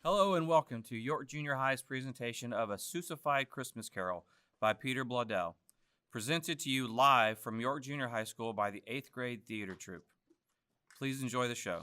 Hello and welcome to York Junior High's presentation of A Seussified Christmas Carol by Peter Blaudel, presented to you live from York Junior High School by the 8th grade theater troupe. Please enjoy the show.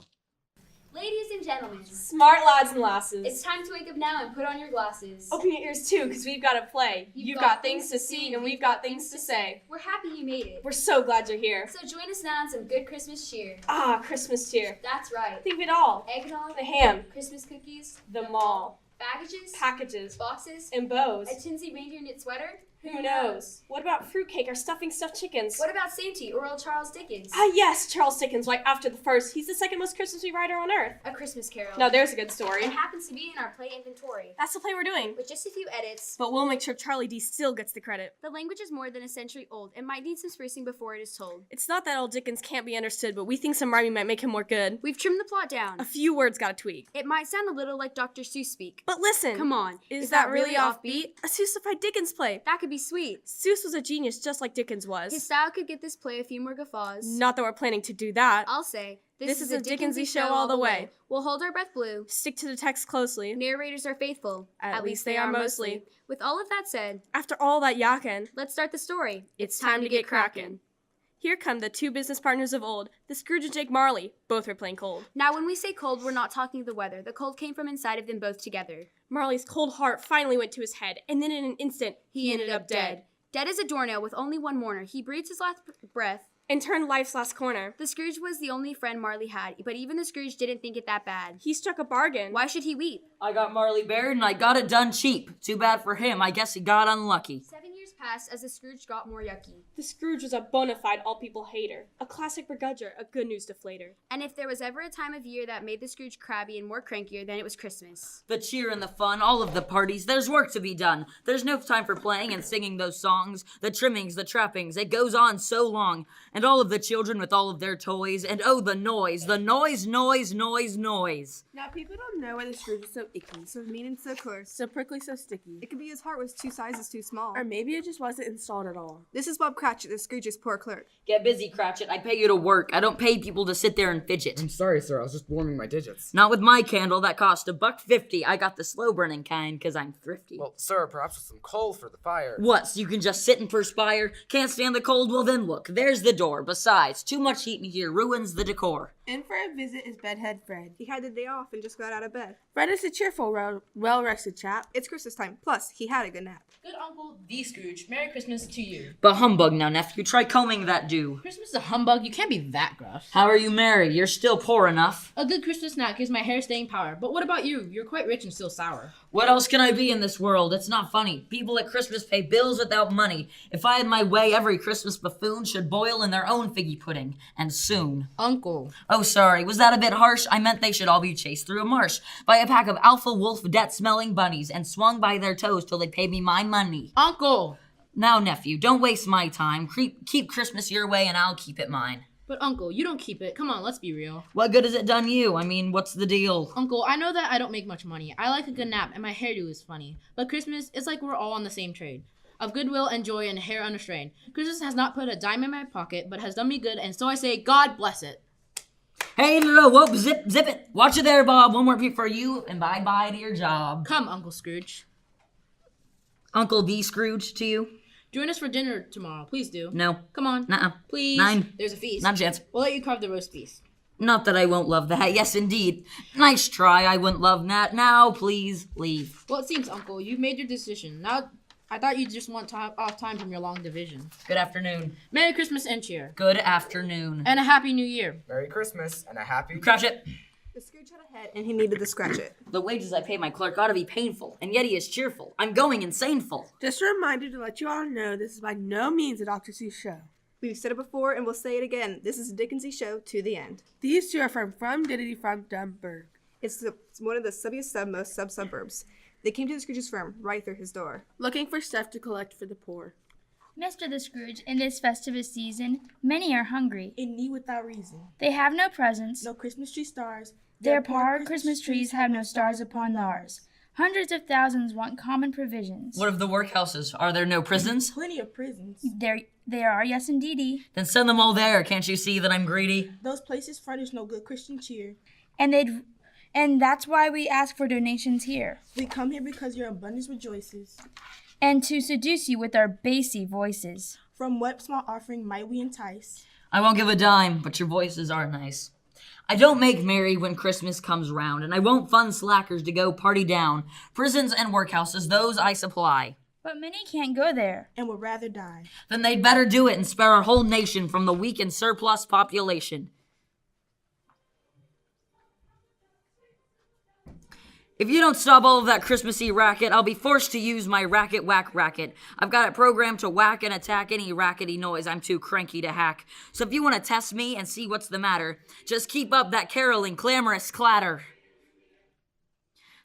Ladies and gentlemen, smart lads and lasses, it's time to wake up now and put on your glasses. Open your ears too, because we've got to play. You've got things to see and we've got things to say. We're happy you made it. We're so glad you're here. So join us now on some good Christmas cheer. Ah, Christmas cheer. That's right. Think of it all. Eggnog, The ham, Christmas cookies, the mall, baggages, packages, boxes, and bows. a tinsy reindeer knit sweater. Who knows? What about fruitcake or stuffing stuffed chickens? What about Santa or old Charles Dickens? Ah, yes, Charles Dickens, right after the first. He's the second most Christmassy writer on earth. A Christmas Carol. Now there's a good story. It happens to be in our play inventory. That's the play we're doing. With just a few edits. But we'll make sure Charlie D still gets the credit. The language is more than a century old and might need some sprucing before it is told. It's not that old Dickens can't be understood, but we think some rhyming might make him more good. We've trimmed the plot down. A few words got to tweak. It might sound a little like Dr. Seuss speak. But listen. Come on. Is that really offbeat? A Seussified Dickens play. That could be sweet. Seuss was a genius just like Dickens was. His style could get this play a few more guffaws. Not that we're planning to do that. I'll say, This is a Dickensy show all the way. We'll hold our breath blue. Stick to the text closely. Narrators are faithful. At least they are mostly. With all of that said, After all that yakking, let's start the story. it's time to get crackin'. Here come the two business partners of old, the Scrooge and Jake Marley. Both were playing cold. Now when we say cold, we're not talking the weather. The cold came from inside of them both together. Marley's cold heart finally went to his head, and then in an instant, He ended up dead. Dead as a doornail with only one mourner. He breathed his last breath. and turned life's last corner. The Scrooge was the only friend Marley had, but even the Scrooge didn't think it that bad. He struck a bargain. Why should he weep? I got Marley Baird and I got it done cheap. Too bad for him. I guess he got unlucky. 7 years passed as the Scrooge got more yucky. The Scrooge was a bona fide all-people hater, a classic begrudger, a good news deflator. And if there was ever a time of year that made the Scrooge crabby and more crankier, then it was Christmas. The cheer and the fun, all of the parties, there's work to be done. There's no time for playing and singing those songs. The trimmings, the trappings, it goes on so long. And all of the children with all of their toys, and oh, the noise, noise. Now, people don't know why the Scrooge is so icky, so mean and so coarse. So prickly, so sticky. It could be his heart was 2 sizes too small. Or maybe it just wasn't installed at all. This is Bob Cratchit, the Scrooge's poor clerk. Get busy, Cratchit. I pay you to work. I don't pay people to sit there and fidget. I'm sorry, sir. I was just warming my digits. Not with my candle. That cost $1.50. I got the slow-burning kind, 'cause I'm thrifty. Well, sir, perhaps with some coal for the fire. What, so you can just sit and perspire? Can't stand the cold? Well then look, there's the door. Besides, too much heat in here ruins the decor. In for a visit is Bedhead Fred. He had the day off and just got out of bed. Fred is a cheerful, well-rested chap. It's Christmas time, plus he had a good nap. Good Uncle the Scrooge, Merry Christmas to you. But humbug now, nephew, try combing that dew. Christmas is a humbug, you can't be that gruff. How are you married? You're still poor enough. A good Christmas snack gives my hair staying power, but what about you? You're quite rich and still sour. What else can I be in this world? It's not funny. People at Christmas pay bills without money. If I had my way, every Christmas buffoon should boil in their own figgy pudding. And soon. Uncle. Oh, sorry. Was that a bit harsh? I meant they should all be chased through a marsh by a pack of alpha wolf debt-smelling bunnies and swung by their toes till they pay me my money. Uncle! Now, nephew, don't waste my time. Keep Christmas your way and I'll keep it mine. But Uncle, you don't keep it. Come on, let's be real. What good has it done you? I mean, what's the deal? Uncle, I know that I don't make much money. I like a good nap and my hairdo is funny. But Christmas, it's like we're all on the same trade. Of goodwill and joy and hair unrestrained. Christmas has not put a dime in my pocket, but has done me good, and so I say, God bless it. Hey, no, whoop, zip it. Watch it there, Bob. One more peep for you, and bye-bye to your job. Come, Uncle Scrooge. Uncle D. Scrooge to you? Join us for dinner tomorrow. Please do. No. Come on. Nuh-uh. Please. 9. There's a feast. Not a chance. We'll let you carve the roast beef. Not that I won't love that. Yes, indeed. Nice try. I wouldn't love that. Now, please, leave. Well, it seems, Uncle, you've made your decision. Now, I thought you just want off time from your long division. Good afternoon. Merry Christmas and cheer. Good afternoon. And a Happy New Year. Merry Christmas and a happy... Cratchit. The Scrooge had a head and he needed to scratch it. The wages I pay my clerk ought to be painful, and yet he is cheerful. I'm going insaneful. Just a reminder to let you all know this is by no means a Dr. Seuss show. We've said it before and we'll say it again. This is a Dickensy show to the end. These two are from Diddity from Dumburg. It's one of the subbiest most suburbs. They came to the Scrooge's firm right through his door. Looking for stuff to collect for the poor. Mr. the Scrooge, in this festive season, many are hungry. In need without reason. They have no presents. No Christmas tree stars. Their poor Christmas trees have no stars upon theirs. Hundreds of thousands want common provisions. What of the workhouses? Are there no prisons? Plenty of prisons. There are, yes indeedy. Then send them all there. Can't you see that I'm greedy? Those places furnish no good Christian cheer. And And that's why we ask for donations here. We come here because your abundance rejoices. And to seduce you with our bassy voices. From what small offering might we entice? I won't give a dime, but your voices are nice. I don't make merry when Christmas comes round, and I won't fund slackers to go party down. Prisons and workhouses, those I supply. But many can't go there. And would rather die. Then they'd better do it and spare our whole nation from the weak and surplus population. If you don't stop all of that Christmassy racket, I'll be forced to use my racket whack racket. I've got it programmed to whack and attack any rackety noise I'm too cranky to hack. So if you want to test me and see what's the matter, just keep up that caroling, clamorous clatter.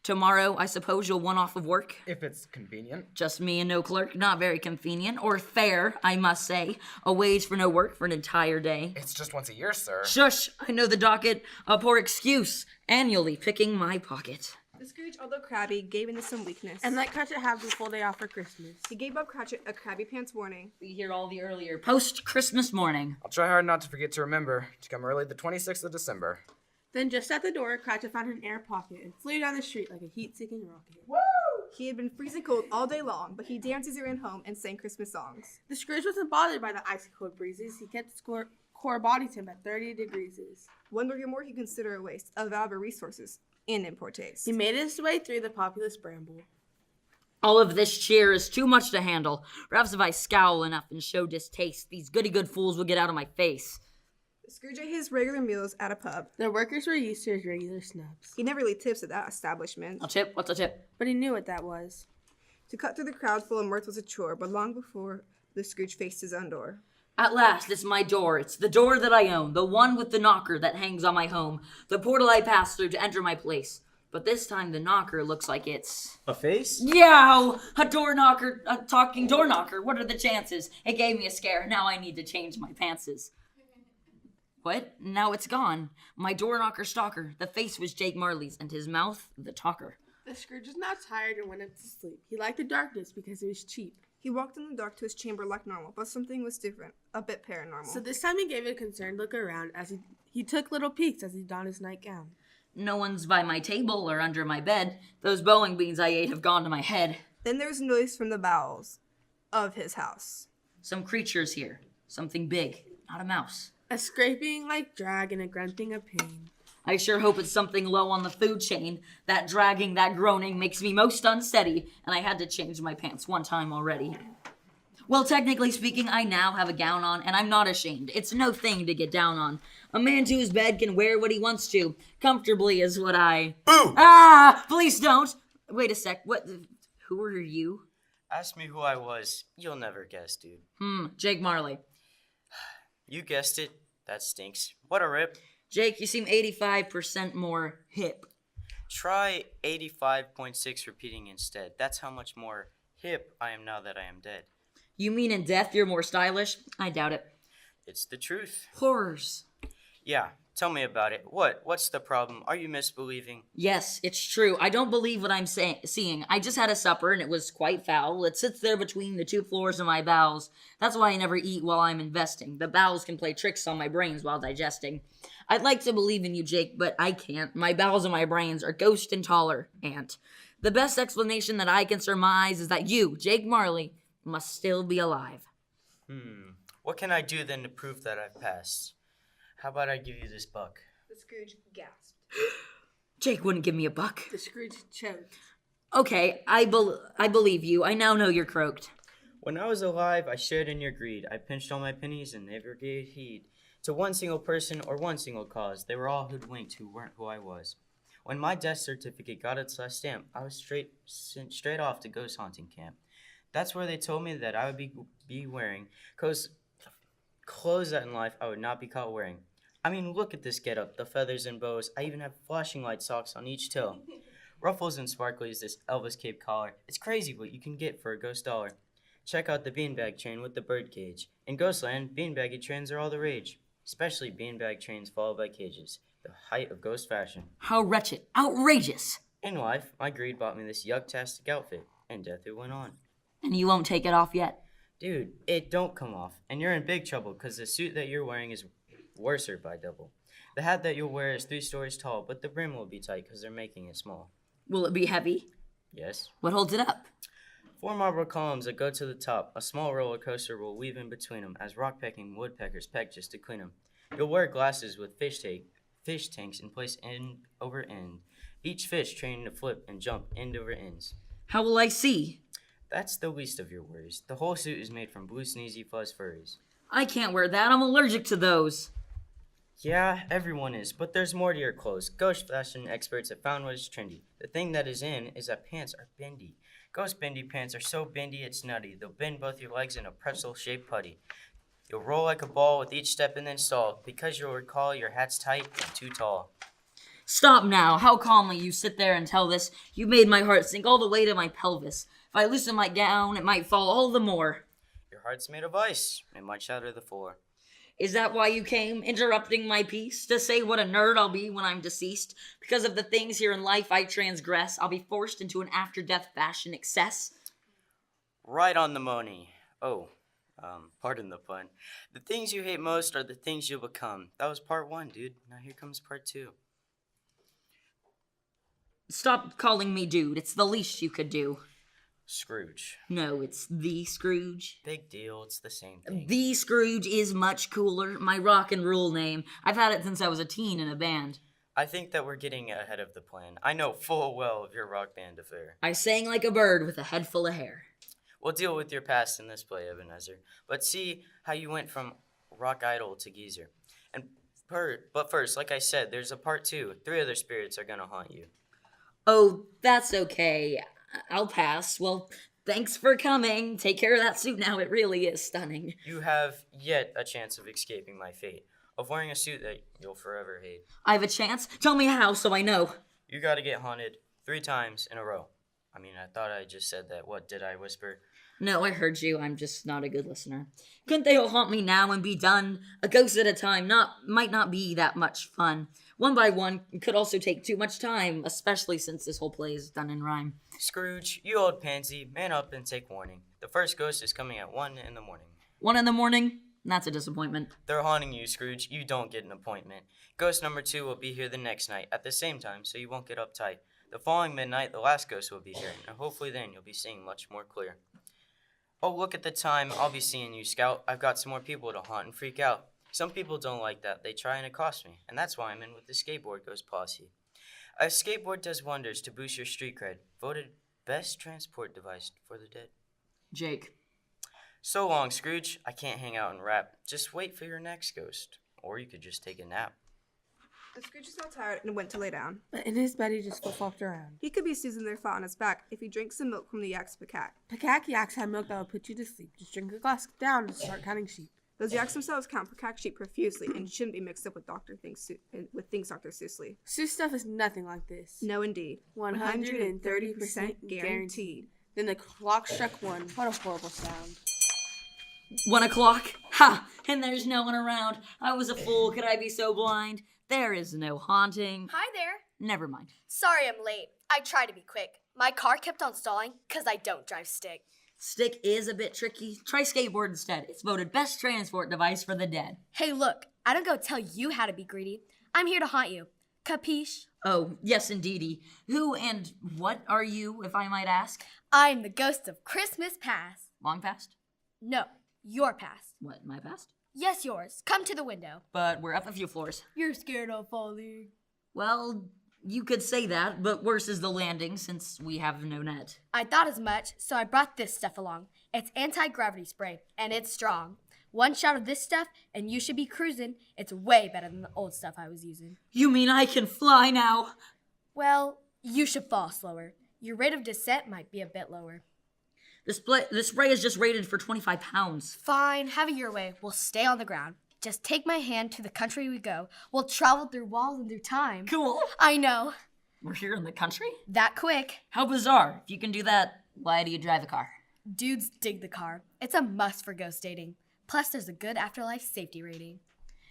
Tomorrow, I suppose you'll want off of work? If it's convenient. Just me and no clerk, not very convenient, or fair, I must say. A wage for no work for an entire day. It's just once a year, sir. Shush, I know the docket. A poor excuse, annually picking my pocket. The Scrooge, although crabby, gave in to some weakness. And let Cratchit have the full day off for Christmas. He gave Bob Cratchit a crabby pants warning. We hear all the earlier post-Christmas morning. I'll try hard not to forget to remember to come early the 26th of December. Then just at the door, Cratchit found an air pocket and flew down the street like a heat-seeking rocket. He had been freezing cold all day long, but he danced as he ran home and sang Christmas songs. The Scrooge wasn't bothered by the icy cold breezes. He kept his core body temp at 30 degrees. One burger more he considered a waste of valuable resources and in poor taste. He made his way through the populous bramble. All of this cheer is too much to handle. Perhaps if I scowl enough and show distaste, these goody-good fools will get out of my face. Scrooge ate his regular meals at a pub. The workers were used to his regular snubs. He never really tips at that establishment. A tip? What's a tip? But he knew what that was. To cut through the crowd full of mirth was a chore, but long before the Scrooge faced his own door. At last, it's my door. It's the door that I own, the one with the knocker that hangs on my home, the portal I pass through to enter my place. But this time the knocker looks like it's... A face? Yow! A door knocker, a talking door knocker. What are the chances? It gave me a scare. Now I need to change my pantses. What? Now it's gone. My door knocker stalker. The face was Jake Marley's, and his mouth, the talker. The Scrooge was now tired and went up to sleep. He liked the darkness because it was cheap. He walked in the dark to his chamber like normal, but something was different, a bit paranormal. So this time he gave it a concerned look around as he took little peeks as he donned his nightgown. No one's by my table or under my bed. Those bowling beans I ate have gone to my head. Then there was noise from the bowels of his house. Some creature's here. Something big, not a mouse. A scraping like drag and a grunting of pain. I sure hope it's something low on the food chain. That dragging, that groaning makes me most unsteady, and I had to change my pants one time already. Well, technically speaking, I now have a gown on, and I'm not ashamed. It's no thing to get down on. A man to his bed can wear what he wants to. Comfortably is what I... Boo! Ah! Please don't! Wait a sec, what... Who are you? Ask me who I was. You'll never guess, dude. Jake Marley. You guessed it. That stinks. What a rip. Jake, you seem 85% more hip. Try 85.6 repeating instead. That's how much more hip I am now that I am dead. You mean in death you're more stylish? I doubt it. It's the truth. Horrors. Yeah, tell me about it. What's the problem? Are you misbelieving? Yes, it's true. I don't believe what I'm seeing. I just had a supper and it was quite foul. It sits there between the two floors of my bowels. That's why I never eat while I'm investing. The bowels can play tricks on my brains while digesting. I'd like to believe in you, Jake, but I can't. My bowels and my brains are ghost intolerant. The best explanation that I can surmise is that you, Jake Marley, must still be alive. What can I do then to prove that I've passed? How about I give you this buck? The Scrooge gasped. Jake wouldn't give me a buck. The Scrooge choked. Okay, I believe you. I now know you're croaked. When I was alive, I shared in your greed. I pinched all my pennies and never gave heed to one single person or one single cause. They were all hoodwinked who weren't who I was. When my death certificate got its last stamp, I was sent straight off to ghost haunting camp. That's where they told me that I would be wearing clothes that in life I would not be caught wearing. I mean, look at this getup, the feathers and bows. I even have flashing light socks on each toe. Ruffles and sparklies, this Elvis Cape collar. It's crazy what you can get for a ghost dollar. Check out the beanbag train with the bird cage. In Ghostland, beanbaggy trains are all the rage. Especially beanbag trains followed by cages. The height of ghost fashion. How wretched. Outrageous. In life, my greed bought me this yuck-tastic outfit. And death it went on. And you won't take it off yet? Dude, it don't come off. And you're in big trouble because the suit that you're wearing is worser by double. The hat that you'll wear is 3 stories tall, but the brim will be tight because they're making it small. Will it be heavy? Yes. What holds it up? 4 marble columns that go to the top. A small roller coaster will weave in between them as rock-pecking woodpeckers peck just to clean them. You'll wear glasses with fish tanks in place end over end. Each fish training to flip and jump end over ends. How will I see? That's the least of your worries. The whole suit is made from blue sneezy fuzz furries. I can't wear that. I'm allergic to those. Yeah, everyone is, but there's more to your clothes. Ghost fashion experts have found what is trendy. The thing that is in is that pants are bendy. Ghost bendy pants are so bendy it's nutty. They'll bend both your legs in a pretzel-shaped putty. You'll roll like a ball with each step and then stall, because you'll recall your hat's tight and too tall. Stop now. How calmly you sit there and tell this. You made my heart sink all the way to my pelvis. If I loosen my gown, it might fall all the more. Your heart's made of ice. It might shatter the floor. Is that why you came, interrupting my piece? To say what a nerd I'll be when I'm deceased? Because of the things here in life I transgress, I'll be forced into an after-death fashion excess? Right on the money. Oh, pardon the pun. The things you hate most are the things you'll become. That was part 1, dude. Now here comes part 2. Stop calling me dude. It's the least you could do. Scrooge. No, it's the Scrooge. Big deal, it's the same thing. The Scrooge is much cooler. My rock and roll name. I've had it since I was a teen in a band. I think that we're getting ahead of the plan. I know full well of your rock band affair. I sang like a bird with a head full of hair. We'll deal with your past in this play, Ebenezer. But see how you went from rock idol to geezer. But first, like I said, there's a part 2. 3 other spirits are gonna haunt you. Oh, that's okay. I'll pass. Well, thanks for coming. Take care of that suit now. It really is stunning. You have yet a chance of escaping my fate, of wearing a suit that you'll forever hate. I have a chance? Tell me how so I know. You gotta get haunted 3 times in a row. I mean, I thought I just said that. What did I whisper? No, I heard you. I'm just not a good listener. Couldn't they all haunt me now and be done? A ghost at a time might not be that much fun. One by one could also take too much time, especially since this whole play is done in rhyme. Scrooge, you old pansy, man up and take warning. The first ghost is coming at 1 in the morning. 1 in the morning? That's a disappointment. They're haunting you, Scrooge. You don't get an appointment. Ghost number 2 will be here the next night at the same time, so you won't get uptight. The following midnight, the last ghost will be here, and hopefully then you'll be seeing much more clear. Oh, look at the time. I'll be seeing you, Scout. I've got some more people to haunt and freak out. Some people don't like that. They try and accost me, and that's why I'm in with the skateboard ghost posse. A skateboard does wonders to boost your street cred. Voted best transport device for the dead. Jake. So long, Scrooge. I can't hang out and rap. Just wait for your next ghost. Or you could just take a nap. The Scrooge is now tired and went to lay down. But in his bed, he just flip-flopped around. He could be Susan there flat on his back if he drank some milk from the yak's pacaque. Pacaque yaks have milk that will put you to sleep. Just drink a glass down and start counting sheep. Those yaks themselves count pacaque sheep profusely and shouldn't be mixed up with things Dr. Seussly. Seuss stuff is nothing like this. No, indeed. 130% guaranteed. Then the clock struck 1. What a horrible sound. 1 o'clock? Ha! And there's no one around. I was a fool. Could I be so blind? There is no haunting. Hi there. Never mind. Sorry I'm late. I tried to be quick. My car kept on stalling because I don't drive stick. Stick is a bit tricky. Try skateboard instead. It's voted best transport device for the dead. Hey, look. I don't go tell you how to be greedy. I'm here to haunt you. Capiche? Oh, yes, indeedy. Who and what are you, if I might ask? I'm the ghost of Christmas past. Long past? No, your past. What, my past? Yes, yours. Come to the window. But we're up a few floors. You're scared of falling. Well, you could say that, but worse is the landing since we have no net. I thought as much, so I brought this stuff along. It's anti-gravity spray, and it's strong. 1 shot of this stuff, and you should be cruising. It's way better than the old stuff I was using. You mean I can fly now? Well, you should fall slower. Your rate of descent might be a bit lower. The spray is just rated for 25 pounds. Fine, have it your way. We'll stay on the ground. Just take my hand to the country we go. We'll travel through walls and through time. Cool. I know. We're here in the country? That quick. How bizarre. If you can do that, why do you drive a car? Dudes dig the car. It's a must for ghost dating. Plus, there's a good afterlife safety rating.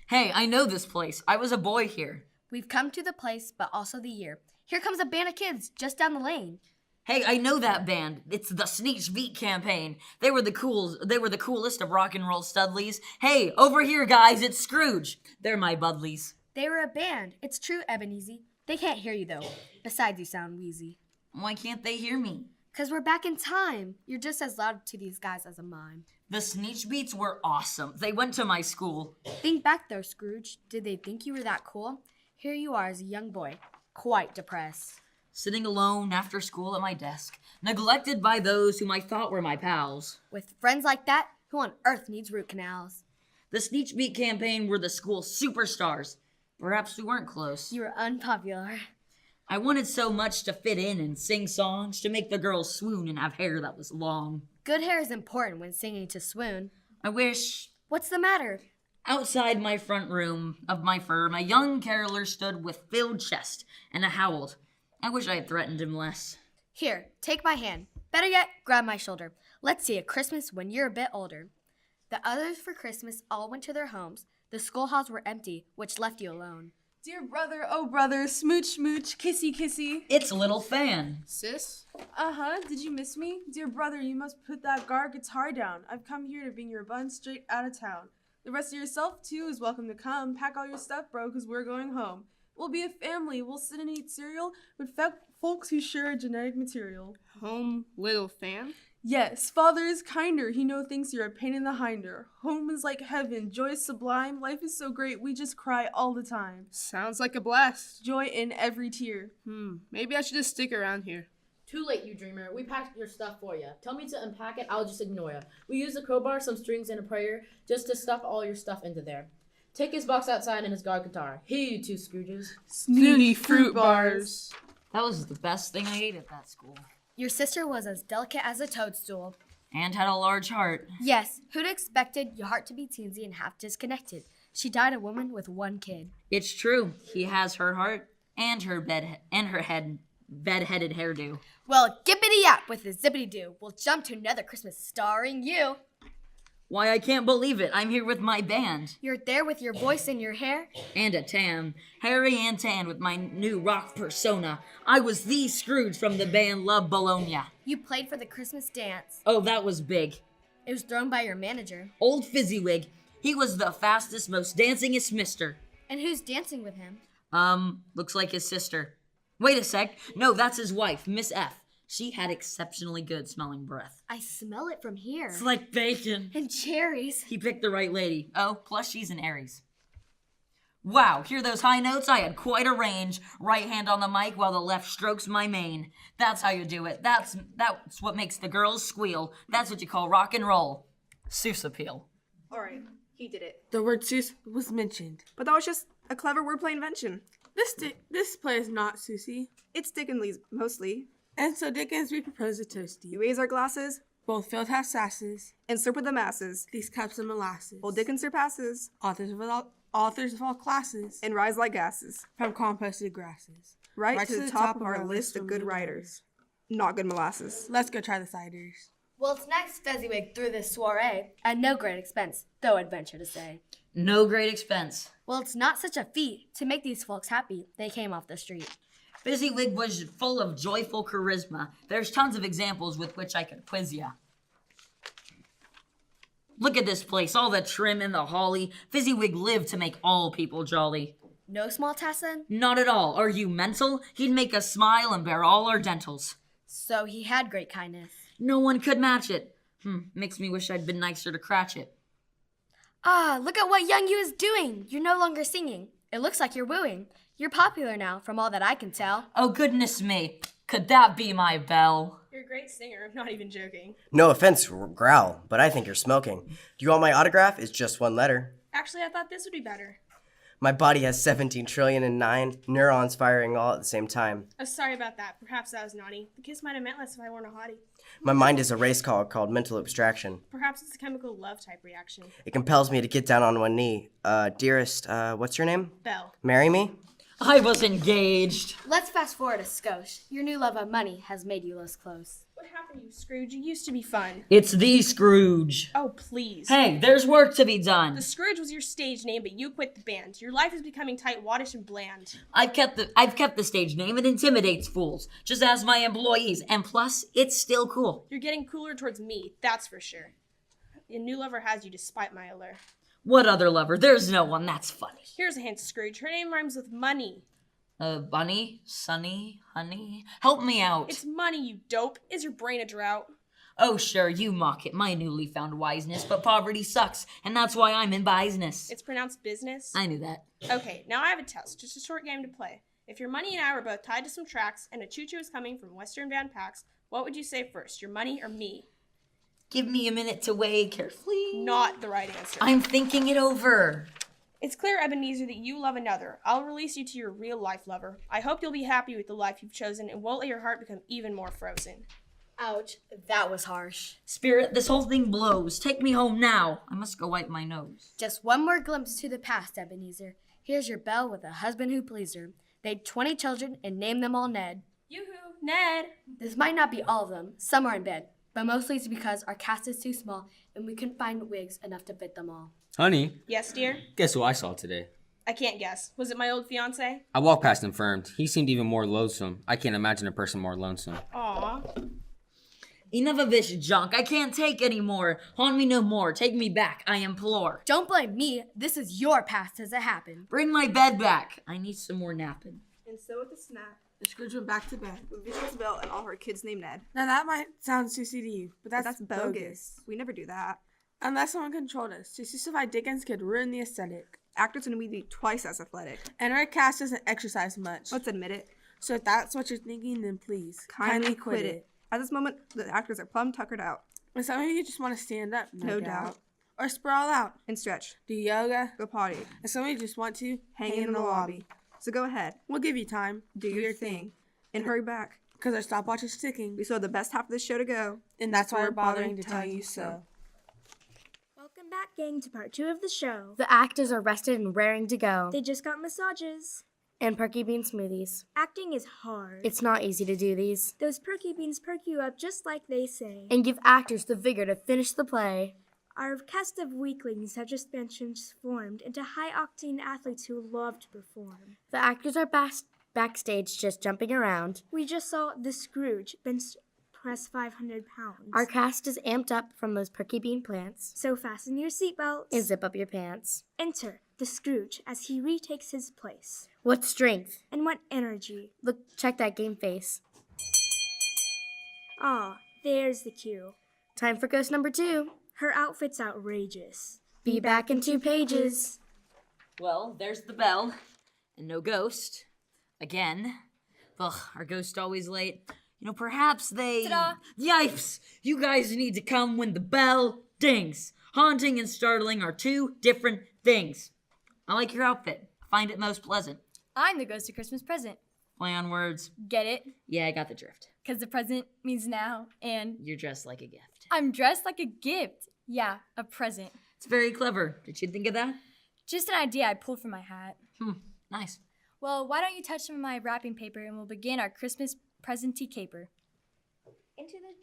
Hey, I know this place. I was a boy here. We've come to the place, but also the year. Here comes a band of kids just down the lane. Hey, I know that band. It's the Sneech Beat campaign. They were the coolest of rock and roll studlies. Hey, over here, guys, it's Scrooge. They're my budlies. They were a band. It's true, Ebenezer. They can't hear you, though. Besides, you sound wheezy. Why can't they hear me? 'Cause we're back in time. You're just as loud to these guys as a mime. The Sneech Beats were awesome. They went to my school. Think back, though, Scrooge. Did they think you were that cool? Here you are as a young boy, quite depressed. Sitting alone after school at my desk, neglected by those whom I thought were my pals. With friends like that, who on earth needs root canals? The Sneech Beat campaign were the school superstars. Perhaps we weren't close. You were unpopular. I wanted so much to fit in and sing songs, to make the girls swoon and have hair that was long. Good hair is important when singing to swoon. I wish... What's the matter? Outside my front room of my firm, a young caroler stood with filled chest and howled. I wish I had threatened him less. Here, take my hand. Better yet, grab my shoulder. Let's see a Christmas when you're a bit older. The others for Christmas all went to their homes. The school halls were empty, which left you alone. Dear brother, oh brother, smooch smooch, kissy kissy. It's Little Fan. Sis? Uh-huh, did you miss me? Dear brother, you must put that guitar down. I've come here to bring your bun straight out of town. The rest of yourself, too, is welcome to come. Pack all your stuff, bro, 'cause we're going home. We'll be a family. We'll sit and eat cereal with folks who share genetic material. Home, Little Fan? Yes, father is kinder. He thinks you're a pain in the hinder. Home is like heaven. Joy is sublime. Life is so great. We just cry all the time. Sounds like a blast. Joy in every tear. Maybe I should just stick around here. Too late, you dreamer. We packed your stuff for you. Tell me to unpack it, I'll just ignore you. We used a crowbar, some strings, and a prayer just to stuff all your stuff into there. Take his box outside and his guitar. Here, you two Scrooges. Snooty fruit bars. That was the best thing I ate at that school. Your sister was as delicate as a toadstool. And had a large heart. Yes, who'd expected your heart to be teensy and half disconnected? She died a woman with one kid. It's true. He has her heart and her bed-headed hairdo. Well, gippity yap with the zippity doo. We'll jump to another Christmas starring you. Why, I can't believe it. I'm here with my band. You're there with your voice and your hair. And a tan. Hairy and tan with my new rock persona. I was the Scrooge from the band Love Bologna. You played for the Christmas dance. Oh, that was big. It was thrown by your manager. Old Fizzywig. He was the fastest, most dancingest mister. And who's dancing with him? Looks like his sister. Wait a sec. No, that's his wife, Miss F. She had exceptionally good smelling breath. I smell it from here. It's like bacon. And cherries. He picked the right lady. Oh, plus she's an Aries. Wow, hear those high notes? I had quite a range. Right hand on the mic while the left strokes my mane. That's how you do it. That's what makes the girls squeal. That's what you call rock and roll. Seuss appeal. Alright, he did it. The word Seuss was mentioned. But that was just a clever wordplay invention. This play is not Susie. It's Dickens mostly. And so Dickens, we propose a toasty. We raise our glasses. Both field have sasses. And serve with the masses. These cups of molasses. Old Dickens surpasses. Authors of all classes. And rise like gases. From composted grasses. Right to the top of our list of good writers. Not good molasses. Let's go try the ciders. Well, it's next Fezziwig through this soiree. At no great expense, though I'd venture to say. No great expense. Well, it's not such a feat. To make these folks happy, they came off the street. Fizzywig was full of joyful charisma. There's tons of examples with which I could quiz ya. Look at this place, all the trim and the holly. Fizzywig lived to make all people jolly. No small task then? Not at all. Are you mental? He'd make us smile and bear all our dentals. So he had great kindness. No one could match it. Makes me wish I'd been nicer to Cratchit. Ah, look at what young you is doing. You're no longer singing. It looks like you're wooing. You're popular now, from all that I can tell. Oh, goodness me. Could that be my belle? You're a great singer. I'm not even joking. No offense, Growl, but I think you're smoking. Do you want my autograph? It's just one letter. Actually, I thought this would be better. My body has 17 trillion and 9 neurons firing all at the same time. Oh, sorry about that. Perhaps that was naughty. The kiss might have meant less if I weren't a hottie. My mind is a race car called mental abstraction. Perhaps it's a chemical love type reaction. It compels me to get down on one knee. Dearest, what's your name? Belle. Marry me? I was engaged. Let's fast forward a skosh. Your new love of money has made you less close. What happened to you, Scrooge? You used to be fun. It's the Scrooge. Oh, please. Hey, there's work to be done. The Scrooge was your stage name, but you quit the band. Your life is becoming tight, waddish, and bland. I've kept the stage name. It intimidates fools, just as my employees. And plus, it's still cool. You're getting cooler towards me, that's for sure. Your new lover has you despite my allure. What other lover? There's no one. That's funny. Here's a hint, Scrooge. Her name rhymes with money. Bunny, Sunny, Honey. Help me out. It's money, you dope. Is your brain a drought? Oh, sure, you mock it, my newly found wiseness, but poverty sucks, and that's why I'm in business. It's pronounced business. I knew that. Okay, now I have a test, just a short game to play. If your money and I were both tied to some tracks and a choo-choo is coming from western bound packs, what would you say first, your money or me? Give me a minute to weigh carefully. Not the right answer. I'm thinking it over. It's clear, Ebenezer, that you love another. I'll release you to your real life lover. I hope you'll be happy with the life you've chosen and won't let your heart become even more frozen. Ouch, that was harsh. Spirit, this whole thing blows. Take me home now. I must go wipe my nose. Just one more glimpse to the past, Ebenezer. Here's your belle with a husband who pleased her. They had 20 children and named them all Ned. Yoo-hoo, Ned! This might not be all of them. Some are in bed. But mostly it's because our cast is too small and we couldn't find wigs enough to fit them all. Honey, Yes, dear? guess who I saw today? I can't guess. Was it my old fiancé? I walked past him firmed. He seemed even more loathsome. I can't imagine a person more lonesome. Aw. Enough of this junk. I can't take any more. Haunt me no more. Take me back, I implore. Don't blame me. This is your past as it happened. Bring my bed back. I need some more napping. And so with a snap, The Scrooge went back to bed. with Visual's Belle and all her kids named Ned. Now that might sound sussy to you, but that's bogus. We never do that. Unless someone controlled us, to Seussified Dickens could ruin the aesthetic. Actors are going to be twice as athletic. And our cast doesn't exercise much. Let's admit it. So if that's what you're thinking, then please, Kindly quit it. At this moment, the actors are plumb tuckered out. And some of you just want to stand up, No doubt. Or sprawl out, And stretch. do yoga, Go potty. and some of you just want to Hang in the lobby. So go ahead. We'll give you time. Do your thing. And hurry back. Because our stopwatch is ticking. We still have the best half of this show to go. And that's why we're bothering to tell you so. Welcome back, gang, to part 2 of the show. The actors are rested and raring to go. They just got massages. And perky bean smoothies. Acting is hard. It's not easy to do these. Those perky beans perk you up just like they say. And give actors the vigor to finish the play. Our cast of weaklings have just been transformed into high-octane athletes who love to perform. The actors are backstage just jumping around. We just saw the Scrooge bench press 500 pounds. Our cast is amped up from those perky bean plants. So fasten your seatbelts. And zip up your pants. Enter the Scrooge as he retakes his place. What strength. And what energy. Look, check that game face. Ah, there's the cue. Time for ghost number 2. Her outfit's outrageous. Be back in 2 pages. Well, there's the bell. And no ghost. Again. Ugh, our ghost always late. You know, perhaps they... Ta-da! Yipes! You guys need to come when the bell dings. Haunting and startling are 2 different things. I like your outfit. I find it most pleasant. I'm the ghost of Christmas present. Play on words. Get it? Yeah, I got the drift. Because the present means now, and You're dressed like a gift. I'm dressed like a gift. Yeah, a present. It's very clever. Did you think of that? Just an idea I pulled from my hat. Nice. Well, why don't you touch some of my wrapping paper and we'll begin our Christmas present-y caper. Into the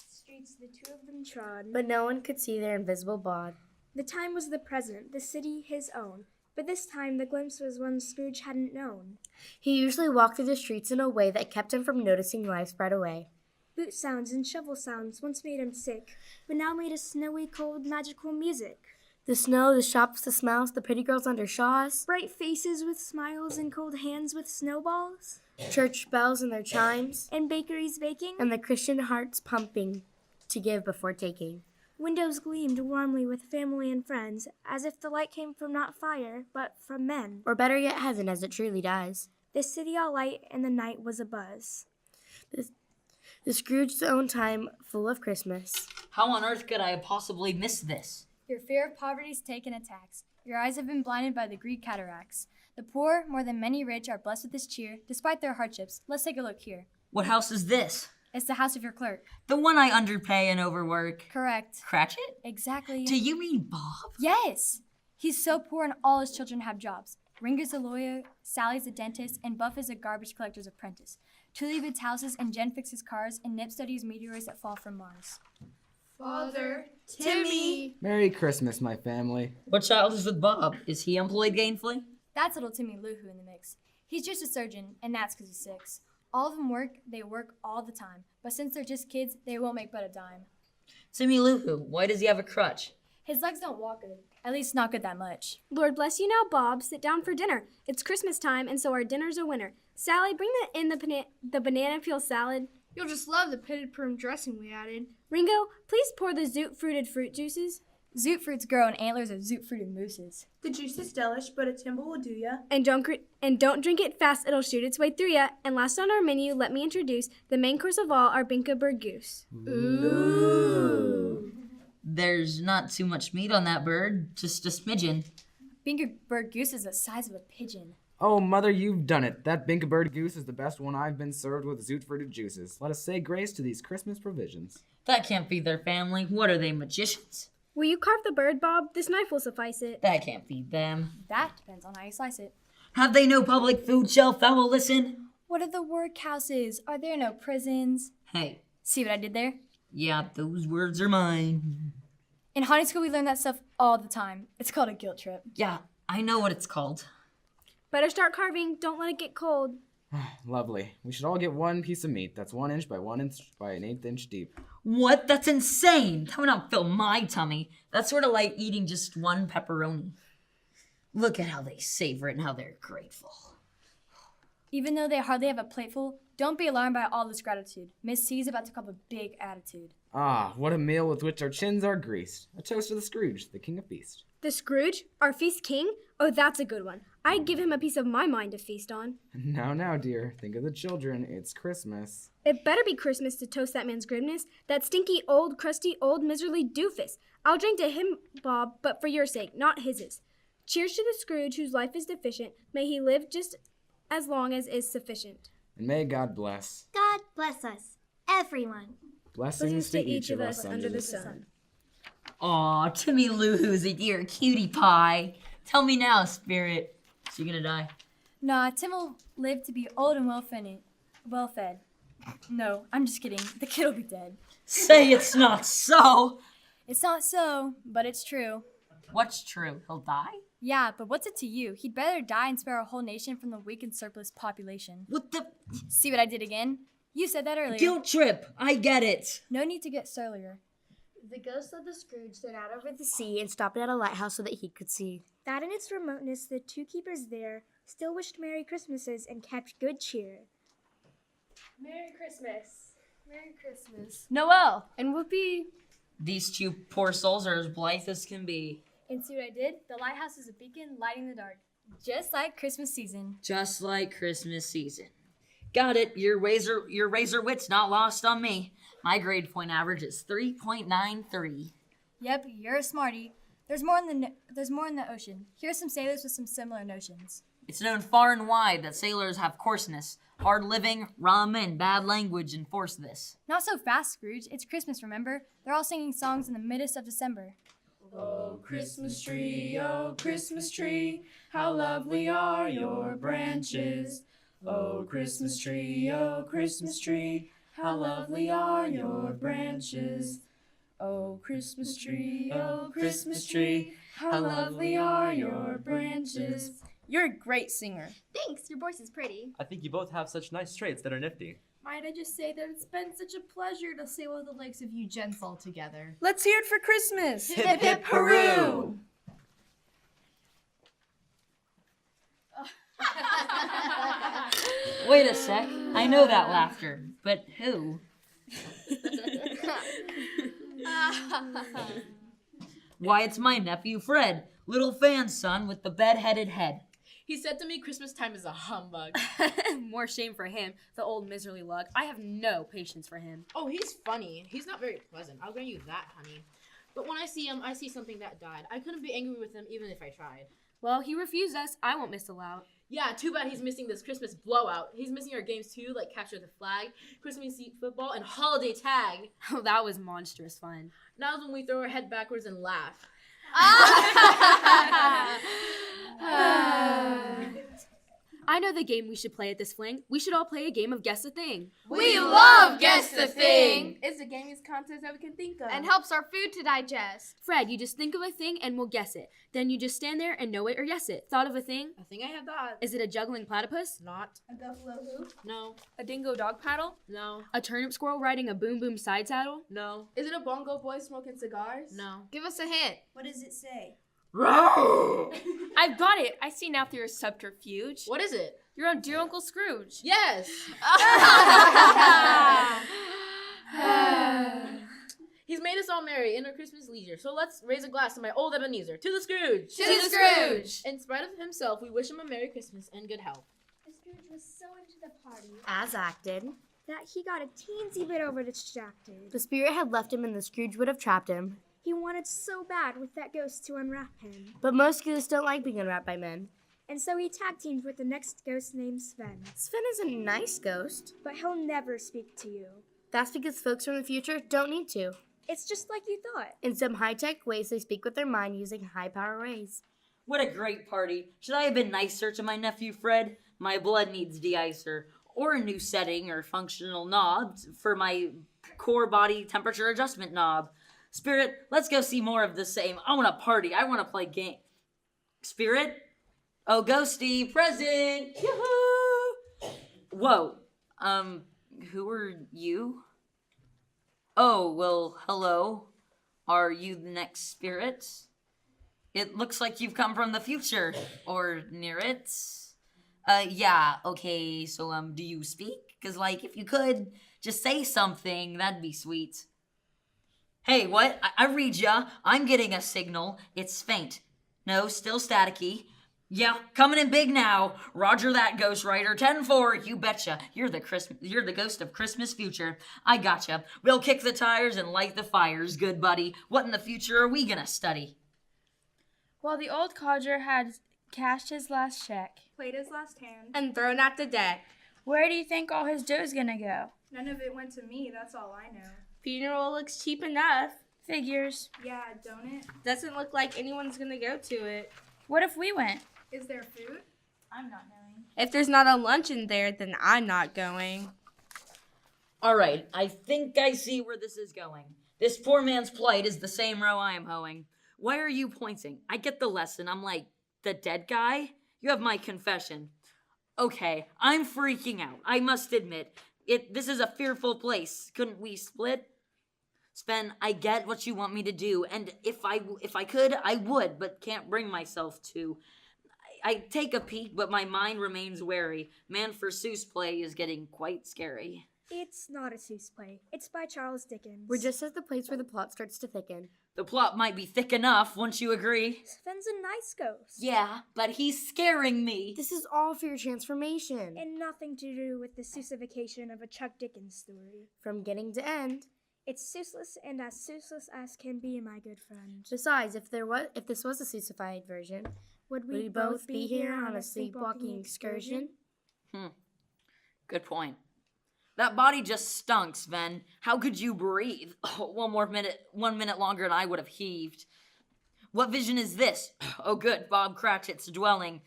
streets the two of them trod. But no one could see their invisible bod. The time was the present, the city his own. But this time the glimpse was one Scrooge hadn't known. He usually walked through the streets in a way that kept him from noticing life spread away. Boot sounds and shovel sounds once made him sick, but now made a snowy, cold, magical music. The snow, the shops, the smiles, the pretty girls under shawls. Bright faces with smiles and cold hands with snowballs. Church bells and their chimes. And bakeries baking. And the Christian hearts pumping to give before taking. Windows gleamed warmly with family and friends, as if the light came from not fire, but from men. Or better yet, heaven as it truly dies. The city all light and the night was abuzz. The Scrooge's own time full of Christmas. How on earth could I have possibly missed this? Your fear of poverty's taken a tax. Your eyes have been blinded by the Greek cataracts. The poor, more than many rich, are blessed with this cheer, despite their hardships. Let's take a look here. What house is this? It's the house of your clerk. The one I underpay and overwork. Correct. Cratchit? Exactly. Do you mean Bob? Yes! He's so poor and all his children have jobs. Ringer's a lawyer, Sally's a dentist, and Buff is a garbage collector's apprentice. Tully builds houses, and Jen fixes cars, and Nip studies meteors that fall from Mars. Father, Timmy! Merry Christmas, my family. What child is with Bob? Is he employed gainfully? That's little Timmy Lou Who in the mix. He's just a surgeon, and that's because he's 6. All of them work, they work all the time. But since they're just kids, they won't make but a dime. Timmy Lou Who, why does he have a crutch? His legs don't walk good. At least not good that much. Lord bless you now, Bob. Sit down for dinner. It's Christmas time, and so our dinner's a winner. Sally, bring the banana peel salad. You'll just love the pitted prune dressing we added. Ringo, please pour the zoot-fruited fruit juices. Zoot fruits grow in antlers of zoot-fruited mooses. The juice is delish, but a timble will do ya. And don't drink it fast, it'll shoot its way through ya. And last on our menu, let me introduce the main course of all, our Binkaberg goose. Ooh. There's not too much meat on that bird, just a smidgen. Binkaberg goose is the size of a pigeon. Oh, Mother, you've done it. That Binkaberg goose is the best one I've been served with zoot-fruited juices. Let us say grace to these Christmas provisions. That can't feed their family. What are they, magicians? Will you carve the bird, Bob? This knife will suffice it. That can't feed them. That depends on how you slice it. Have they no public food shelf that will listen? What are the workhouses? Are there no prisons? Hey. See what I did there? Yeah, those words are mine. In high school, we learn that stuff all the time. It's called a guilt trip. Yeah, I know what it's called. Better start carving. Don't let it get cold. Lovely. We should all get one piece of meat. That's 1 inch by 1 inch by an 1/8 inch deep. What? That's insane. That would not fill my tummy. That's sort of like eating just one pepperoni. Look at how they savor it and how they're grateful. Even though they hardly have a plateful, don't be alarmed by all this gratitude. Miss C is about to cop a big attitude. Ah, what a meal with which our chins are greased. A toast to the Scrooge, the king of feast. The Scrooge? Our feast king? Oh, that's a good one. I'd give him a piece of my mind to feast on. Now, dear, think of the children. It's Christmas. It better be Christmas to toast that man's grimness, that stinky, old, crusty, old, miserly doofus. I'll drink to him, Bob, but for your sake, not his's. Cheers to the Scrooge whose life is deficient. May he live just as long as is sufficient. And may God bless. God bless us, everyone. Blessings to each of us under the sun. Aw, Timmy Loo's a dear cutie pie. Tell me now, Spirit. Is she gonna die? Nah, Tim will live to be old and well fed. No, I'm just kidding. The kid will be dead. Say it's not so. It's not so, but it's true. What's true? He'll die? Yeah, but what's it to you? He'd better die and spare a whole nation from the weak and surplus population. What the? See what I did again? You said that earlier. Guilt trip. I get it. No need to get surlier. The ghost of the Scrooge stood out over the sea and stopped at a lighthouse so that he could see. That in its remoteness, the two keepers there still wished Merry Christmases and kept good cheer. Merry Christmas. Merry Christmas. Noel! And whoopee. These two poor souls are as blithe as can be. And see what I did? The lighthouse is a beacon lighting the dark. Just like Christmas season. Just like Christmas season. Got it. Your razor wit's not lost on me. My grade point average is 3.93. Yep, you're a smarty. There's more in the ocean. Here's some sailors with some similar notions. It's known far and wide that sailors have coarseness, hard living, rum, and bad language enforce this. Not so fast, Scrooge. It's Christmas, remember? They're all singing songs in the midst of December. Oh, Christmas tree, how lovely are your branches. Oh, Christmas tree, how lovely are your branches. Oh, Christmas tree, how lovely are your branches. You're a great singer. Thanks, your voice is pretty. I think you both have such nice traits that are nifty. Might I just say that it's been such a pleasure to sail with the likes of you gents all together. Let's hear it for Christmas. Hip, hip, hurroo! Wait a sec. I know that laughter, but who? Why, it's my nephew Fred, little Fan's son with the bed-headed head. He said to me Christmas time is a humbug. More shame for him, the old miserly lug. I have no patience for him. Oh, he's funny. He's not very pleasant. I'll grant you that, honey. But when I see him, I see something that died. I couldn't be angry with him even if I tried. Well, he refused us. I won't miss a lout. Yeah, too bad he's missing this Christmas blowout. He's missing our games too, like Capture the Flag, Christmas Eve football, and Holiday Tag. Oh, that was monstrous fun. Now's when we throw our head backwards and laugh. I know the game we should play at this fling. We should all play a game of Guess the Thing. We love Guess the Thing! It's the gamiest contest that we can think of. And helps our food to digest. Fred, you just think of a thing and we'll guess it. Then you just stand there and know it or yes it. Thought of a thing? I think I have that. Is it a juggling platypus? Not. A buffalo hoop? No. A dingo dog paddle? No. A turnip squirrel riding a boom boom side saddle? No. Is it a bongo boy smoking cigars? No. Give us a hint. What does it say? I've got it. I see now through your subterfuge. What is it? You're on Dear Uncle Scrooge. Yes. He's made us all merry in our Christmas leisure. So let's raise a glass to my old Ebenezer. To the Scrooge. To the Scrooge. In spite of himself, we wish him a Merry Christmas and good health. The Scrooge was so into the party As acted. that he got a teensy bit over distracted. The spirit had left him and the Scrooge would have trapped him. He wanted so bad with that ghost to unwrap him. But most ghosts don't like being unwrapped by men. And so he tag teamed with the next ghost named Sven. Sven is a nice ghost. But he'll never speak to you. That's because folks from the future don't need to. It's just like you thought. In some high-tech ways, they speak with their mind using high-power rays. What a great party. Should I have been nicer to my nephew Fred? My blood needs de-icer. Or a new setting or functional knob for my core body temperature adjustment knob. Spirit, let's go see more of the same. I want to party. I want to play game. Spirit? Oh, Ghosty, present! Yoo-hoo! Whoa. Who are you? Oh, well, hello. Are you the next spirit? It looks like you've come from the future. Or near it. Yeah, okay, so, do you speak? Because, if you could, just say something, that'd be sweet. Hey, what? I read ya. I'm getting a signal. It's faint. No, still staticky. Yeah, coming in big now. Roger that, Ghost Rider. 10-4, you betcha. You're the ghost of Christmas future. I gotcha. We'll kick the tires and light the fires, good buddy. What in the future are we gonna study? Well, the old codger had cashed his last check, Played his last hand. And thrown out the deck. where do you think all his dough's gonna go? None of it went to me, that's all I know. Funeral looks cheap enough. Figures. Yeah, don't it? Doesn't look like anyone's gonna go to it. What if we went? Is there food? I'm not knowing. If there's not a lunch in there, then I'm not going. Alright, I think I see where this is going. This poor man's plight is the same row I am hoeing. Why are you pointing? I get the lesson. I'm like, the dead guy? You have my confession. Okay, I'm freaking out. I must admit, this is a fearful place. Couldn't we split? Sven, I get what you want me to do, and if I could, I would, but can't bring myself to. I take a peek, but my mind remains wary. Man for Seuss play is getting quite scary. It's not a Seuss play. It's by Charles Dickens. We're just at the place where the plot starts to thicken. The plot might be thick enough, won't you agree? Sven's a nice ghost. Yeah, but he's scaring me. This is all for your transformation. And nothing to do with the Seussification of a Chuck Dickens story. From beginning to end. It's Seusless and as Seusless as can be, my good friend. Besides, if this was a Seussified version, would we both be here on a sleepwalking excursion? Good point. That body just stunk, Sven. How could you breathe? Oh, 1 minute longer and I would have heaved. What vision is this? Oh good, Bob Cratchit's dwelling.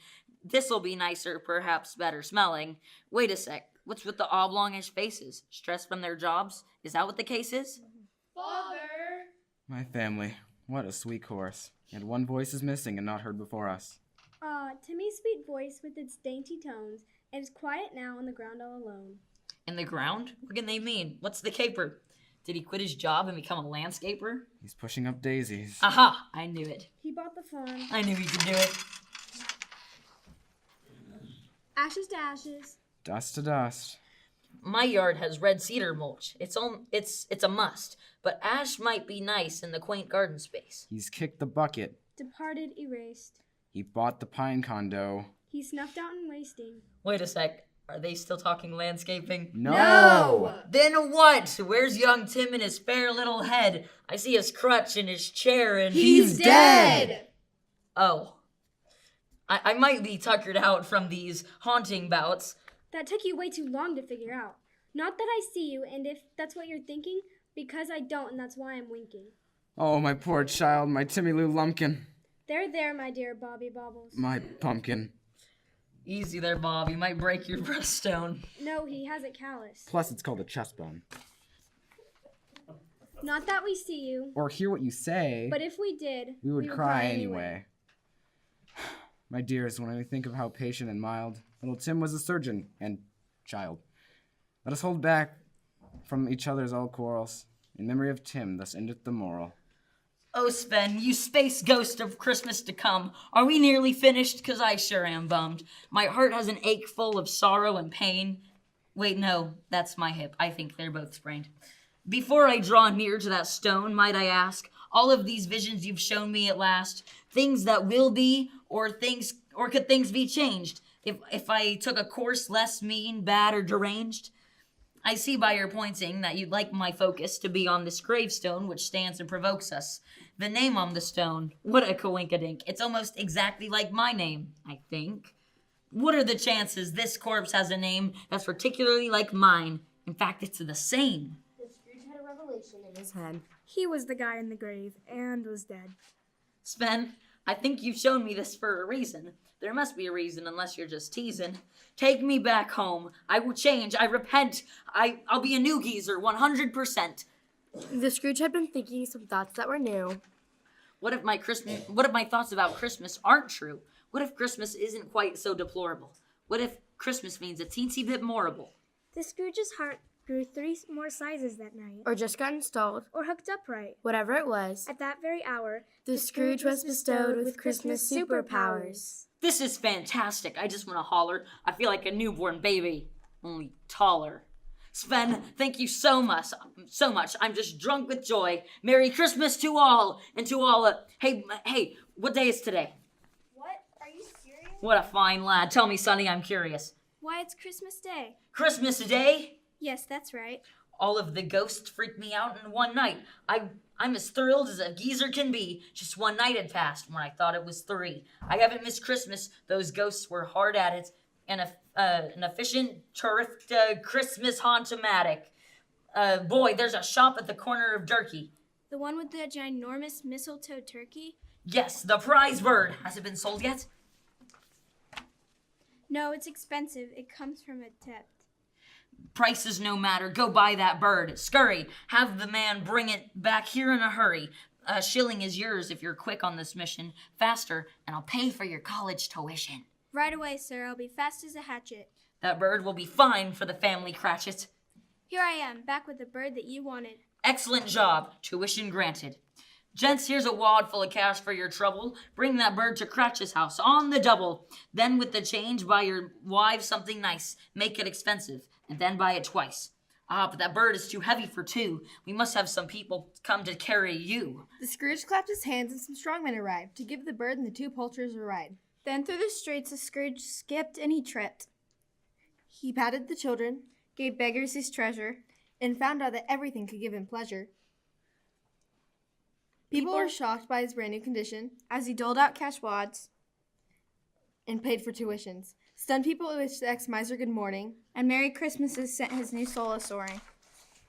This'll be nicer, perhaps better smelling. Wait a sec, what's with the oblongish faces? Stressed from their jobs? Is that what the case is? Father! My family. What a sweet chorus. And one voice is missing and not heard before us. Timmy's sweet voice with its dainty tones, and is quiet now on the ground all alone. In the ground? What can they mean? What's the caper? Did he quit his job and become a landscaper? He's pushing up daisies. Aha! I knew it. He bought the farm. I knew he could do it. Ashes to ashes. Dust to dust. My yard has red cedar mulch. It's a must. But ash might be nice in the quaint garden space. He's kicked the bucket. Departed erased. He bought the pine condo. He snuffed out in wasting. Wait a sec. Are they still talking landscaping? No! Then what? Where's young Tim and his fair little head? I see his crutch in his chair and... He's dead! Oh. I might be tuckered out from these haunting bouts. That took you way too long to figure out. Not that I see you, and if that's what you're thinking, because I don't, and that's why I'm winking. Oh, my poor child, my Timmy Lou Lumpkin. There, my dear Bobby Bobbles. My pumpkin. Easy there, Bob. You might break your breaststone. No, he has it calloused. Plus, it's called a chest bone. Not that we see you. Or hear what you say. But if we did, we would cry anyway. My dears, when I think of how patient and mild little Tim was a surgeon and child, let us hold back from each other's all quarrels. In memory of Tim, thus endeth the moral. Oh, Sven, you space ghost of Christmas to come. Are we nearly finished? 'Cause I sure am bummed. My heart has an ache full of sorrow and pain. Wait, no, that's my hip. I think they're both sprained. Before I draw near to that stone, might I ask, all of these visions you've shown me at last, things that will be, or could things be changed? If I took a course less mean, bad, or deranged? I see by your pointing that you'd like my focus to be on this gravestone which stands and provokes us. The name on the stone, what a coinkadink. It's almost exactly like my name, I think. What are the chances this corpse has a name that's particularly like mine? In fact, it's the same. The Scrooge had a revelation in his head. He was the guy in the grave and was dead. Sven, I think you've shown me this for a reason. There must be a reason unless you're just teasing. Take me back home. I will change. I repent. I'll be a new geezer, 100%. The Scrooge had been thinking some thoughts that were new. What if my thoughts about Christmas aren't true? What if Christmas isn't quite so deplorable? What if Christmas means a teensy bit moreable? The Scrooge's heart grew 3 more sizes that night. Or just got installed. Or hooked upright. Whatever it was. At that very hour, the Scrooge was bestowed with Christmas superpowers. This is fantastic. I just want to holler. I feel like a newborn baby, only taller. Sven, thank you so much. I'm just drunk with joy. Merry Christmas to all, and to all. Hey, what day is today? What? Are you serious? What a fine lad. Tell me, Sonny, I'm curious. Why, it's Christmas Day. Christmas Day? Yes, that's right. All of the ghosts freaked me out in one night. I'm as thrilled as a geezer can be. Just one night had passed when I thought it was 3. I haven't missed Christmas. Those ghosts were hard at it. And an efficient, terrific Christmas haunt-o-matic. Boy, there's a shop at the corner of Durkee. The one with the ginormous mistletoe turkey? Yes, the prize bird. Has it been sold yet? No, it's expensive. It comes from a tip. Prices no matter. Go buy that bird. Scurry. Have the man bring it back here in a hurry. A shilling is yours if you're quick on this mission. Faster, and I'll pay for your college tuition. Right away, sir. I'll be fast as a hatchet. That bird will be fine for the family Cratchit. Here I am, back with the bird that you wanted. Excellent job. Tuition granted. Gents, here's a wad full of cash for your trouble. Bring that bird to Cratchit's house on the double. Then with the change, buy your wife something nice. Make it expensive, and then buy it twice. Ah, but that bird is too heavy for 2. We must have some people come to carry you. The Scrooge clapped his hands and some strong men arrived to give the bird and the 2 poulters a ride. Then through the streets the Scrooge skipped and he tripped. He patted the children, Gave beggars his treasure, and found out that everything could give him pleasure. People were shocked by his brand new condition as he doled out cash wads and paid for tuitions. Stunned people wished the ex-miser good morning, and Merry Christmases sent his new soul a-soaring.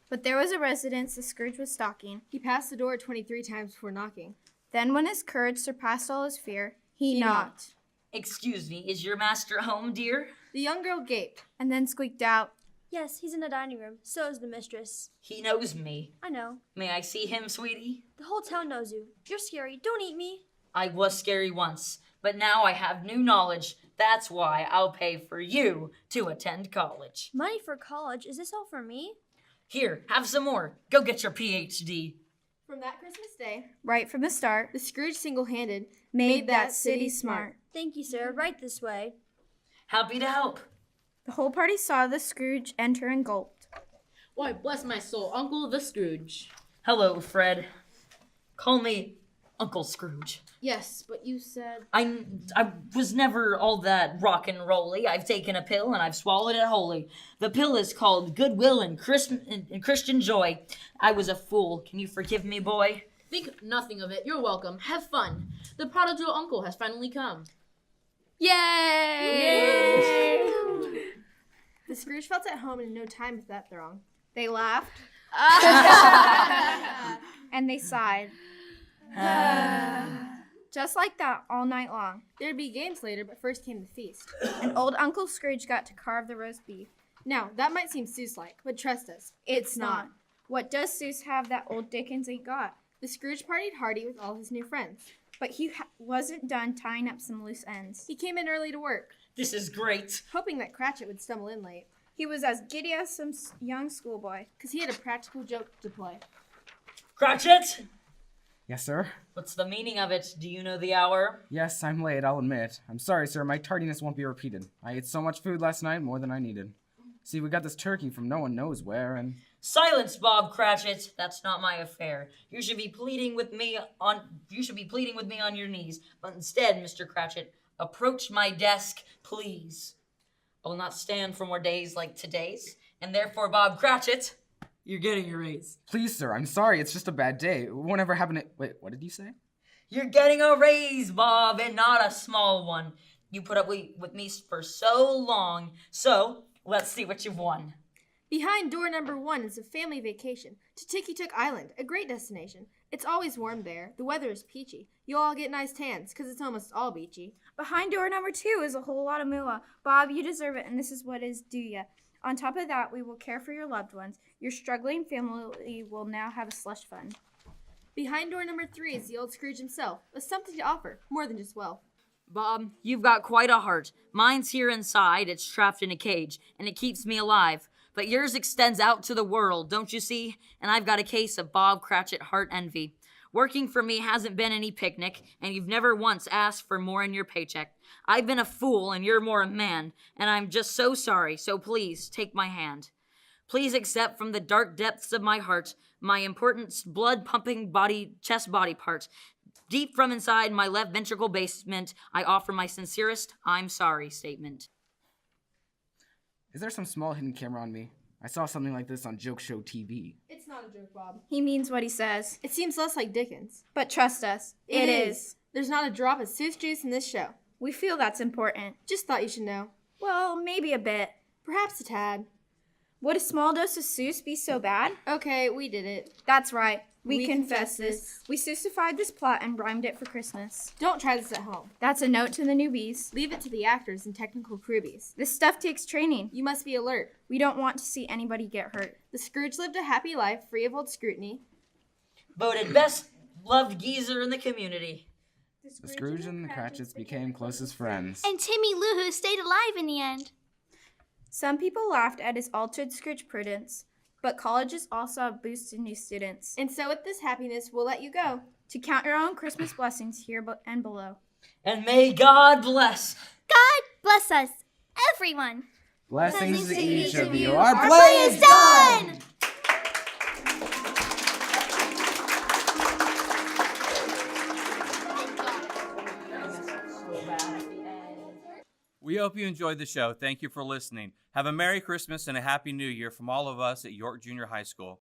But there was a residence the Scrooge was stalking. He passed the door 23 times before knocking. Then when his courage surpassed all his fear, he knocked. Excuse me, is your master home, dear? The young girl gaped, and then squeaked out, Yes, he's in the dining room. So is the mistress. He knows me. I know. May I see him, sweetie? The whole town knows you. You're scary. Don't eat me. I was scary once, but now I have new knowledge. That's why I'll pay for you to attend college. Money for college? Is this all for me? Here, have some more. Go get your PhD. From that Christmas day, right from the start, the Scrooge single-handed made that city smart. Thank you, sir. Right this way. Happy to help. The whole party saw the Scrooge enter and gulped. Why, bless my soul, Uncle the Scrooge. Hello, Fred. Call me Uncle Scrooge. Yes, but you said... I was never all that rock and rolly. I've taken a pill and I've swallowed it wholly. The pill is called Goodwill and Christian Joy. I was a fool. Can you forgive me, boy? Think nothing of it. You're welcome. Have fun. The prodigal uncle has finally come. Yay! Yay! The Scrooge felt at home in no time with that throng. They laughed. And they sighed. Just like that, all night long. There'd be games later, but first came the feast. And old Uncle Scrooge got to carve the roast beef. Now, that might seem Seuss-like, but trust us, It's not. What does Seuss have that old Dickens ain't got? The Scrooge partied hearty with all his new friends. But he wasn't done tying up some loose ends. He came in early to work, This is great. hoping that Cratchit would stumble in late, He was as giddy as some young schoolboy. because he had a practical joke to play. Cratchit! Yes, sir? What's the meaning of it? Do you know the hour? Yes, I'm late, I'll admit. I'm sorry, sir, my tardiness won't be repeated. I ate so much food last night, more than I needed. See, we got this turkey from no one knows where, and... Silence, Bob Cratchit. That's not my affair. You should be pleading with me on your knees. But instead, Mr. Cratchit, approach my desk, please. I will not stand for more days like today's, and therefore, Bob Cratchit, you're getting a raise. Please, sir, I'm sorry, it's just a bad day. It won't ever happen. Wait, what did you say? You're getting a raise, Bob, and not a small one. You put up with me for so long, so let's see what you've won. Behind door number 1 is a family vacation to Tiki-Took Island, a great destination. It's always warm there. The weather is peachy. You'll all get nice tans, because it's almost all beachy. Behind door number 2 is a whole lot of moolah. Bob, you deserve it, and this is what is due ya. On top of that, we will care for your loved ones. Your struggling family will now have a slush fund. Behind door number 3 is the old Scrooge himself, with something to offer, more than just wealth. Bob, you've got quite a heart. Mine's here inside, it's trapped in a cage, and it keeps me alive. But yours extends out to the world, don't you see? And I've got a case of Bob Cratchit heart envy. Working for me hasn't been any picnic, and you've never once asked for more in your paycheck. I've been a fool, and you're more a man, and I'm just so sorry, so please, take my hand. Please accept from the dark depths of my heart my important blood-pumping chest body part. Deep from inside my left ventricle basement, I offer my sincerest I'm sorry statement. Is there some small hidden camera on me? I saw something like this on Joke Show TV. It's not a joke, Bob. He means what he says. It seems less like Dickens. But trust us, it is. There's not a drop of Seuss juice in this show. We feel that's important. Just thought you should know. Well, maybe a bit. Perhaps a tad. Would a small dose of Seuss be so bad? Okay, we did it. That's right. We confess confess this. We Seussified this plot and rhymed it for Christmas. Don't try this at home. That's a note to the newbies. Leave it to the actors and technical crewbies. This stuff takes training. You must be alert. We don't want to see anybody get hurt. The Scrooge lived a happy life, free of old scrutiny. Voted best loved geezer in the community. The Scrooge and the Cratchits became closest friends. And Timmy Lou Who stayed alive in the end. Some people laughed at his altered Scrooge prudence, but colleges also have boosted new students. And so with this happiness, we'll let you go. To count your own Christmas blessings here and below. And may God bless. God bless us, everyone. Blessings to each of you. Our play is done! We hope you enjoyed the show. Thank you for listening. Have a Merry Christmas and a Happy New Year from all of us at York Junior High School.